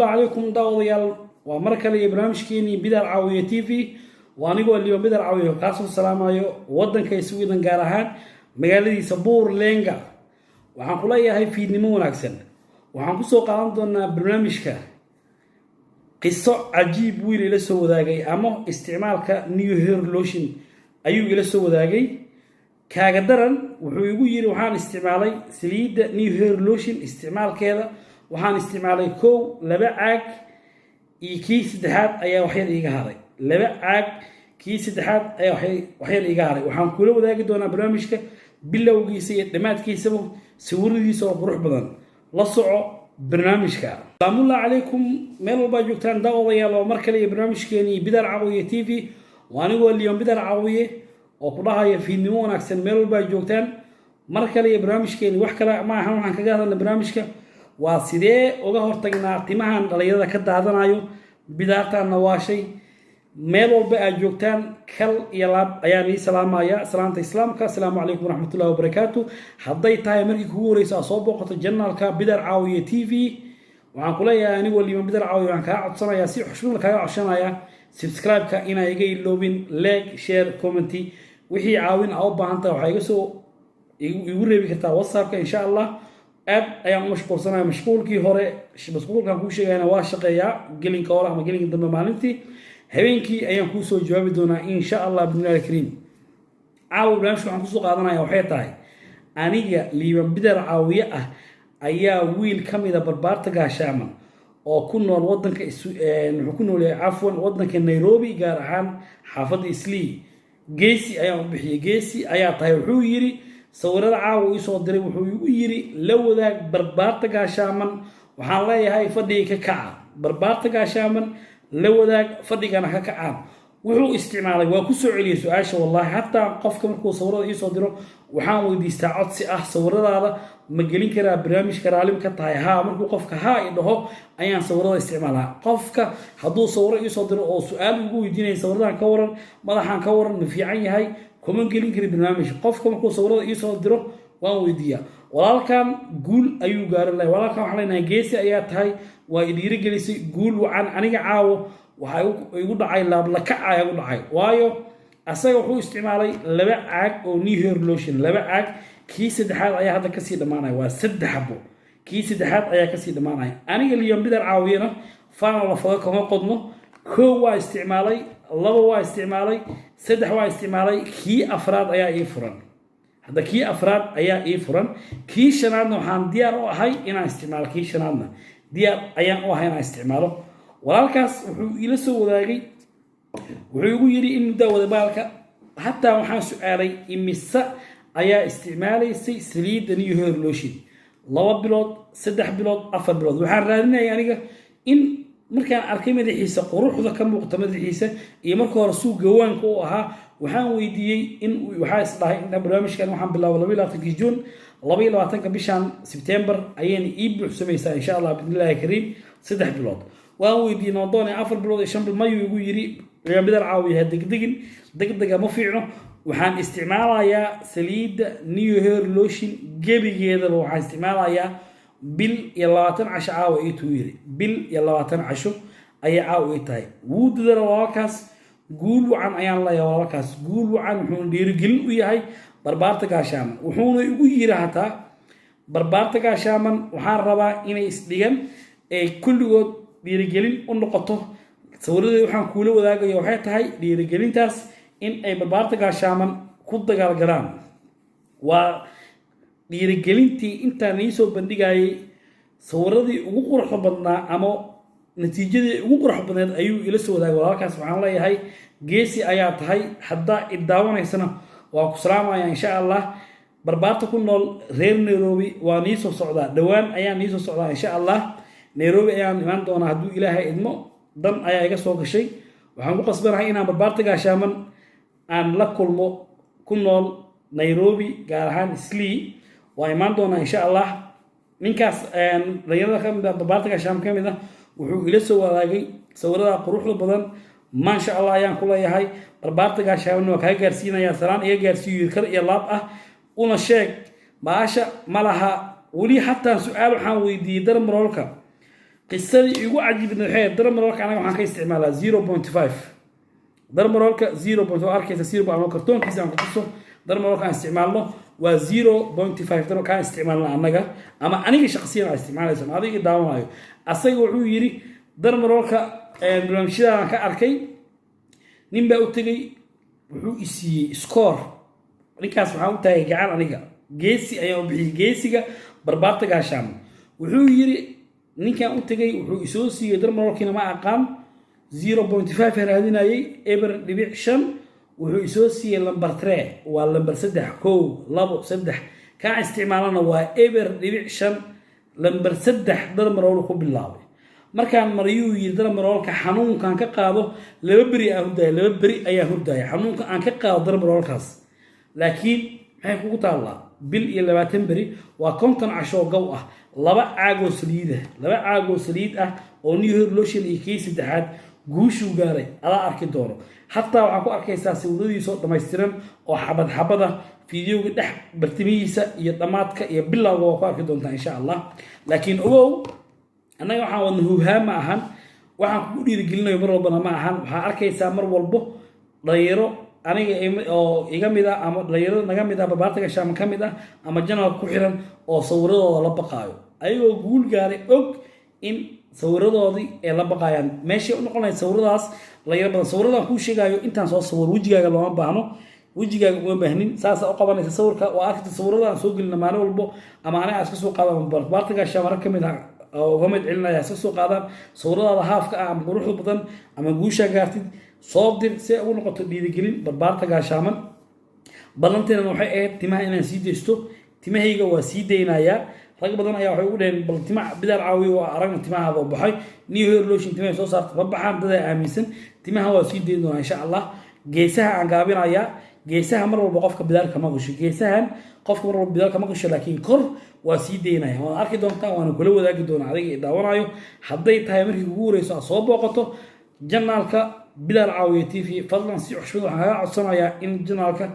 الله عليكم داوديال ومركل برنامجكيني بدر عاوية تي في وانيغو اليوم بدر عاوية كاسو السلام عليكم ودن كيسويدن gaar ahaan magaaladiisa Buurleenga waxaan ku leeyahay fiidnimo wanaagsan waxaan ku soo qaadan doonaa barnaamijka qiso cajiib wiil ila soo wadaagay ama isticmaalka new hair lotion ayuu ila soo wadaagay kaaga daran wuxuu igu yiri waxaan isticmaalay saliida new hair lotion isticmaalkeeda waxaan isticmaalay laba caag iyo kii saddexaad ayaa wax yar iiga haray laba caag kii saddexaad ayaa wax yar iiga haray waxaan kula wadaagi doonaa barnaamijka bilowgiisa iyo dhamaadkiisaba sawiradiisa oo qurux badan la soco barnaamijka salaamu calaykum meel walba joogtaan daawadayaal oo mar kale barnaamijkeeni bidar caawiye tv waanigu اليوم bidar caawiye oo ku dhahaya fiidnimo wanaagsan meel walba joogtaan mar kale barnaamijkeeni wax kale ma ahan waxaan kaga hadalnaa barnaamijka waa sidee uga hortagnaa timahan dhalinyarada ka daadanayo bidaartaana waa shay meel walba aad joogtaan kal iyo laab ayaan ii salaamaya salaanta islaamka assalaamu calaykum waraxmatullaahi wabarakaatuh hadday tahay markii kugu horeysa soo booqato janaalka bidar caawiye tv waxaan ku leeyahay anigu waliba bidar caawiye waxaan kaa codsanayaa si xushmad kaaga codsanayaa subscribe-ka inaa iga iloobin like share comment wixii caawin u baahan tahay waxa iga soo igu reebi kartaa whatsapp-ka insha Allah aad ayaan mashquulsanahay mashquulkii hore mashquulkan ku sheegayna waa shaqeeyaa gelinka hore ama gelinka dambe maalintii habeenkii ayaan ku soo jawaabi doonaa insha Allah bismillahir kariim caawi barnaamijka waxaan ku soo qaadanayaa waxay tahay aniga liiban bidar caawiye ah ayaa wiil kamid ah barbaarta gaashaaman oo ku nool wadanka wuxuu ku nool yahay afwan wadanka Nairobi gaar ahaan xaafadda Islii geesi ayaan u bixiyay geesi ayaa tahay wuxuu yiri sawirada caawa ii soo diray wuxuu igu yiri la wadaag barbaarta gaashaaman waxaan leeyahay fadhiga ka kaca barbaarta gaashaaman la wadaag fadhigana ka kacaan wuxuu isticmaalay waa ku soo celiyay su'aasha wallahi hatta qofka markuu sawirada ii soo diro waxaan weydiistaa codsi ah sawiradaada ma gelin karaa barnaamijka raalim ka tahay haa markuu qofka haa ii dhaho ayaan sawirada isticmaalaa qofka hadduu sawiro ii soo diro oo su'aal ugu weydiinay sawiradan ka waran madaxan ka waran ma fiican yahay kuma gelin kari barnaamij qofka markuu sawirada ii soo diro waan weydiiyaa walaalkan guul ayuu gaaray walaalkan waxaan leenahay geesi ayaa tahay waa idhiiri gelisay guul wacan aniga caawo waxa igu dhacay laab la kac ayaa igu dhacay waayo asaga wuxuu isticmaalay laba caag oo new hair lotion laba caag kii saddexaad ayaa hadda kasii dhamaanaya waa saddex xabo kii saddexaad ayaa kasii dhamaanaya aniga liyan bidar caawiyana faana la faga kama qodno waa isticmaalay laba waa isticmaalay saddex waa isticmaalay kii afraad ayaa ii furan hadda kii afraad ayaa ii furan kii shanaadna waxaan diyaar u ahay inaan isticmaalo kii shanaadna diyaar ayaan u ahay inaan isticmaalo walaalkaas wuxuu ila soo wadaagay wuxuu igu yiri in daawada baalka hatta waxaan su'aalay imisa ayaa isticmaalaysay saliida new hair lotion 2 bilood 3 bilood 4 bilood waxaan raadinayay aniga in markaan arkay madaxiisa quruxda ka muuqata madaxiisa iyo marka hore suu gawaanka u ahaa waxaan weydiiyay in waxa isdhahay in barnaamijkan waxaan bilaabay 22 June 22 bishan September ayaan ii buuxsamaysaa insha Allah bismillahir kariim 3 bilood waan weydiinay doonay 4 bilood 5 bilood mayu igu yiri bidar caawiye degdega ma fiicno waxaan isticmaalayaa saliida new hair lotion gebigeeda waxaan isticmaalayaa bil iyo 20 casho caawa ii tuu yiri bil iyo 20 casho ayaa caawa ii tahay wuu dadara walaalkaas guul wacan ayaan leeyahay walaalkaas guul wacan wuxuu dhiirigelin u yahay barbaarta gaashaaman wuxuuna igu yiri hataa barbaarta gaashaaman waxaan rabaa inay isdhigan ee kulligood dhiirigelin u noqoto sawirada waxaan kuula wadaagayo waxay tahay dhiirigelintaas in ay barbaarta gaashaaman ku dagaalgalaan waa dhiirigelintii intaan ii soo bandhigayay sawiradii ugu quruxda badnaa ama natiijadii ugu quruxda badneed ayuu ila soo wadaagay walaalkaas waxaan leeyahay geesi ayaa tahay hadda iddaawanaysana waa ku salaamaya insha Allah barbaarta ku nool reer Nairobi waa nii soo socdaa dhawaan ayaan nii soo socdaa insha Allah Nairobi ayaan imaan doonaa hadduu Ilaahay idmo dan ayaa iga soo gashay waxaan ku qasbanahay inaan barbaarta gaashaaman aan la kulmo ku nool Nairobi gaar ahaan Islii waa imaan doonaa insha Allah ninkaas dhalinyarada kamid ah barbaarta gaashaaman kamid ah wuxuu ila soo wadaagay sawirada quruxda badan ma sha Allah ayaan ku leeyahay barbaarta gaashaaman waa ka gaarsiinaya salaan iga gaarsiiyo kar iyo laab ah una sheeg baasha malaha wali hatta su'aal waxaan weydiiyay darmarolka qisadii igu cajiibna waxay darmarolka anaga waxaan ka isticmaalaa 0.5 darmarolka 0. arkaysa 0 ama kartoonkiisa aan ku tuso darmarolka aan isticmaalno waa 0.5 darmarolka aan isticmaalno annaga ama aniga shaqsiyan aan isticmaalayso adiga daawanayo asaga wuxuu yiri darmarolka barnaamijyada aan ka arkay nin baa u tagay wuxuu isiiyey score ninkaas waxaan u taagay gacan aniga geesi ayaa u bixiyey geesiga barbaarta gaashaamo wuxuu yiri ninkan u tagay wuxuu isoo siiyey darmarolkiina ma aqaan 0.5 raadinayay eber dhibic 5 wuxuu isoo siiyey lambar 3 waa lambar 3 1 2 3 ka isticmaalana waa eber dhibic 5 lambar 3 darmarol ku bilaabay markaan mariyuu yiri darmarolka xanuunkan ka qaado 2 bari aan hurdaay 2 bari ayaa hurdaay xanuunka aan ka qaado darmarolkaas laakiin maxay kugu taallaa bil iyo 20 bari waa konton casho gow ah laba caagoo saliid ah oo new hair lotion iyo kii saddexaad guushuu gaaray adaa arki doono hataa waxaa ku arkaysaa sawiradiisoo dhammaystiran oo xabad fiidiyowga dhex bartimihiisa iyo dhammaadka iyo bilowga waa ku arki doontaa insha allah laakiin ogow annaga waxaan wadna huuhaa ma ahan waxaan kugu dhiirigelinayo mar walbana ma ahan waxaa arkaysaa mar walbo dhalinyaro aniga oo iga mid ah ama dhalinyarada naga mid ah barbaarta gaashaamo ka mid ah ama janal ku xiran oo sawiradooda la baqaayo ayagoo guul gaaray og in sawiradoodii ay la baqayaan meeshay u noqonaysa sawiradaas dhalinyaro badan sawiradan kuu sheegayo intaan soo sawir wejigaaga looma baahno wejigaaga uma baahnin saasa u qabanaysa sawirka waa arkaysa sawiradan soo gelina maalin walbo ama aniga iska soo qaadaan barbaarta gaashaamo rag ka mid ah uga mid celinaya iska soo qaadaan sawiradaada haafka ah ama quruxda badan ama guushaa gaartid soo dir si ay ugu noqoto dhiirigelin barbaarta gaashaaman ballanteena waxay ahayd timaha inaan sii deysto timahayga waa sii daynayaa rag badan ayaa waxay ugu dhaheen bal timaha bidaar caawiyo waa aragna timahaada oo baxay new hair lotion timaha soo saarta ma baxaan dadaa aaminsan timaha waa sii dayn doonaa insha allah geesaha aan gaabinayaa geesaha mar walba qofka bidaarka ma gasho geesahan qofka mar walba bidaarka ma gasho laakiin kor waa sii daynaya waad arki doontaa waana kula wadaagi doonaa adiga daawanayo hadday tahay markii kugu horeyso aad soo booqato janaalka bidaar caawiya tv fadlan si xushmad waxaan kaga codsanayaa in janaalka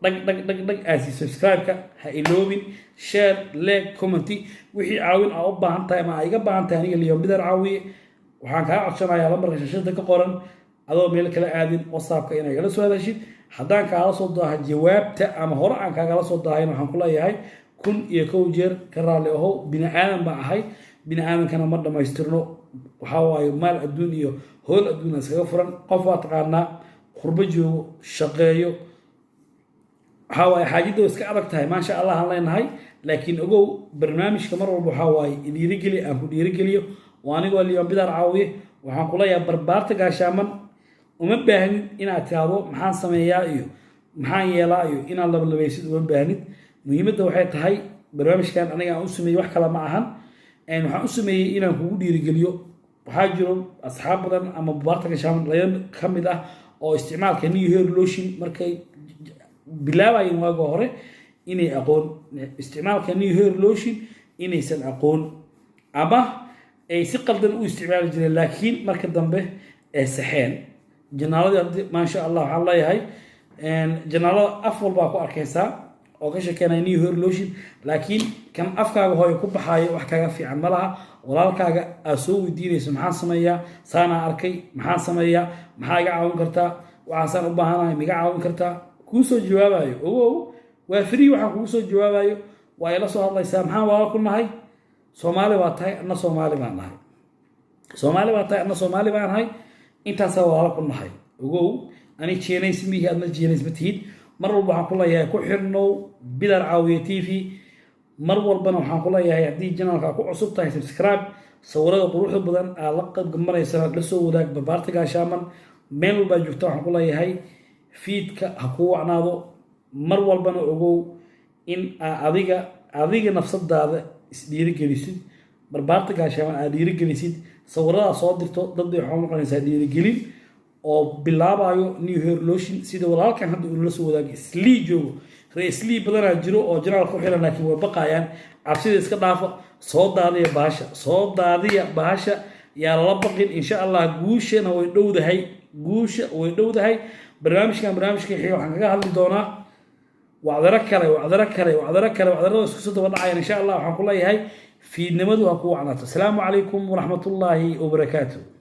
dhag aasi subscribe-ka ha iloobin share like comment wixii caawin aa u baahan tahay ama aa iga baahan tahay aniga liyo bidaar caawiye waxaan kaga codsanayaa lambarka shashada ka qoran adoo meel kala aadin whatsappka inay kala soo hadashid haddaan kaala soo daaha jawaabta ama hore aan kaagala soo daahayn waxaan ku leeyahay 1,000 jeer ka raalli ahow bini aadan baan ahay bini aadankana ma dhammaystirno waxaa waaye maal adduun iyo hool adduun iskaga furan qof waa taqaanaa qurbo joogo shaqeeyo waxaa waaye xaajidda iska adag tahay maasha allah aan leenahay laakiin ogow barnaamijka mar walba waxaa waaye dhiirigeli aan ku dhiirigeliyo oo anigoo liyoon bidaar caawiye waxaan ku leeyahay barbaarta gaashaaman uma baahnid inaad tiraahdo maxaan sameeyaa iyo maxaan yeelaa iyo inaad labalabaysid uma baahnid muhiimadda waxay tahay barnaamijkan aniga aan u sameeyey wax kale ma ahan waxaan u sameeyey inaan kugu dhiirigeliyo waxaa jiro asxaab badan ama barbaarta gaashaaman dhalinyaro ka mid ah oo isticmaalka new hair lotion markay bilaabayeen waaga hore inay aqoon isticmaalka new hair lotion inaysan aqoon ama ay si qaldan u isticmaali jireen laakiin marka dambe ay saxeen janaaladii maasha allah waxaan leeyahay janaalada af walbaa ku arkaysaa oo ka sheekeynaya new hair lotion laakiin kan afkaaga hooyo ku baxaayo wax kaaga fiican ma laha walaalkaaga aad soo weydiinayso maxaan sameeyaa saanaa arkay maxaan sameeyaa maxaa iga caawin kartaa waxaasaan u baahanahay miga caawin kartaa kuu soo jawaabayo ogow waa free waxaan kugu soo jawaabayo waa ila soo hadlaysaa maxaan walaal ku nahay soomaali baa tahay anna soomaali baan nahay soomaali baa tahay anna soomaali baan nahay intaasaa walaalo ku nahay ogow ani jeenays mihi adna jeenays ma tihid mar walba waxaan ku leeyahay ku xirnow bidaar caawiya tv mar walbana waxaan ku leeyahay haddii janaalka ku cusub tahay subscribe sawirada quruxda badan aad la qaybgamanaysana la soo wadaag barbaarta gaashaaman meel walbaa joogta waxaan ku leeyahay fiidka ha kuu wacnaado mar walbana ogow in adiga nafsadaada isdhiirigelisid barbaarta gaashaaman aad dhiirigelisid sawiradaa soo dirto dad bay waxaa noqonaysaa dhiirigelin oo bilaabayo new hair lotion sida walaalkan hadda uu la soo wadaagay islii joogo ree islii badanaa jiro oo janaal ku xiran laakiin way baqayaan cabsida iska dhaafa soo daadiya bahasha yaa lala baqin insha allah guushana way dhowdahay barnaamijka xiga waxaan kaga hadli doonaa wacdaro kale wacdarada isku soo daba dhacayaan insha allah waxaan ku leeyahay fiidnimadu ha ku wacnaato. Asalaamu calaykum waraxmatullaahi wabarakaatuh.